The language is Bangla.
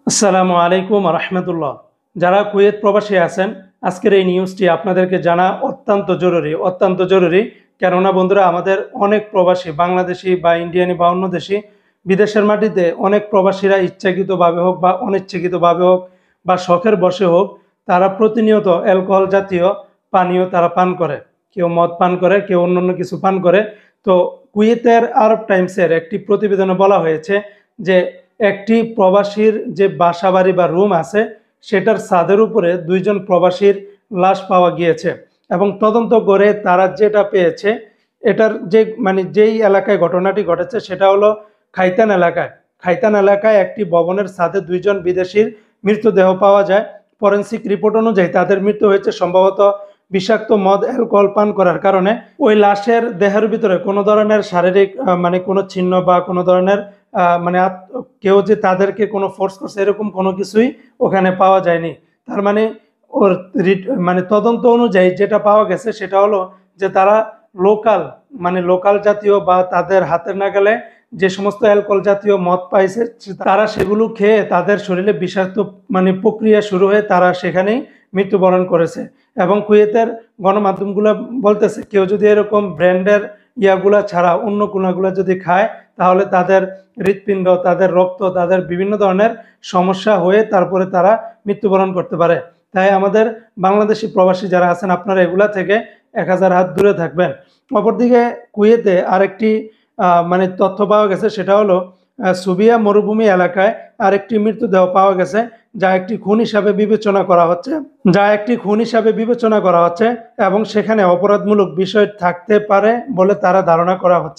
আসসালামু আলাইকুম রহমতুল্লাহ। যারা কুয়েত প্রবাসী আছেন, আজকের এই নিউজটি আপনাদেরকে জানা অত্যন্ত জরুরি। কেননা বন্ধুরা, আমাদের অনেক প্রবাসী বাংলাদেশি বা ইন্ডিয়ানি বা অন্য দেশি বিদেশের মাটিতে অনেক প্রবাসীরা ইচ্ছাকৃতভাবে হোক বা অনিচ্ছাকৃতভাবে হোক বা শখের বশে হোক, তারা প্রতিনিয়ত অ্যালকোহল জাতীয় পানীয় তারা পান করে। কেউ মদ পান করে, কেউ অন্যান্য কিছু পান করে। তো কুয়েতের আরব টাইমসের একটি প্রতিবেদনে বলা হয়েছে যে একটি প্রবাসীর যে বাসাবাড়ি বা রুম আছে, সেটার ছাদের উপরে দুইজন প্রবাসীর লাশ পাওয়া গিয়েছে। এবং তদন্ত করে তারা যেটা পেয়েছে, এটার যে যেই এলাকায় ঘটনাটি ঘটেছে সেটা হলো খাইতান এলাকায় একটি ভবনের ছাদে দুইজন বিদেশির মৃতদেহ পাওয়া যায়। ফরেন্সিক রিপোর্ট অনুযায়ী তাদের মৃত্যু হয়েছে সম্ভবত বিষাক্ত মদ অ্যালকোহল পান করার কারণে। ওই লাশের দেহের ভিতরে কোনো ধরনের শারীরিক কোনো চিহ্ন বা কোনো ধরনের কেউ যে তাদেরকে কোনো ফোর্স করছে এরকম কোনো কিছুই ওখানে পাওয়া যায়নি। তার ওর তদন্ত অনুযায়ী যেটা পাওয়া গেছে সেটা হলো যে তারা লোকাল জাতীয় বা তাদের হাতের নাগালে যে সমস্ত অ্যালকোহল জাতীয় মদ পাইছে, তারা সেগুলো খেয়ে তাদের শরীরে বিষাক্ত প্রক্রিয়া শুরু হয়ে তারা সেখানেই মৃত্যুবরণ করেছে। এবং কুয়েতের গণমাধ্যমগুলো বলতেছে কেউ যদি এরকম ব্র্যান্ডের ইয়াগুলা ছাড়া অন্য কোনাগুলা যদি খায়, তাহলে তাদের হৃৎপিণ্ড, তাদের রক্ত, তাদের বিভিন্ন ধরনের সমস্যা হয়ে তারপরে তারা মৃত্যুবরণ করতে পারে। তাই আমাদের বাংলাদেশি প্রবাসী যারা আছেন, আপনারা এগুলা থেকে 1000 হাত দূরে থাকবেন। অপরদিকে কুয়েতে আরেকটি তথ্য পাওয়া গেছে, সেটা হলো সুবিয়া মরুভূমি এলাকায় আরেকটি মৃতদেহ পাওয়া গেছে, যা একটি খুন হিসাবে বিবেচনা করা হচ্ছে এবং সেখানে অপরাধমূলক বিষয় থাকতে পারে বলে তারা ধারণা করা হচ্ছে।